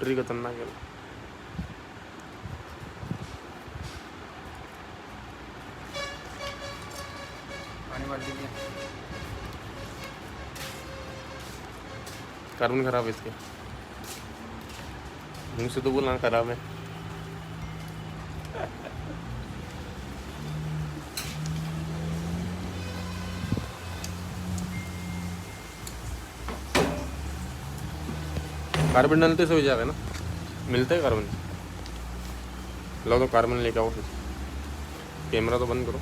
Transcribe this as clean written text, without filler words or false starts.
Battery खतरनाक है। पानी भर लीजिए। कार्बन खराब है इसके, मुँह से तो बोलना खराब है। कार्बन डालते से हो जाएगा ना, मिलता है कार्बन। लो तो कार्बन लेके आओ फिर। कैमरा तो बंद करो।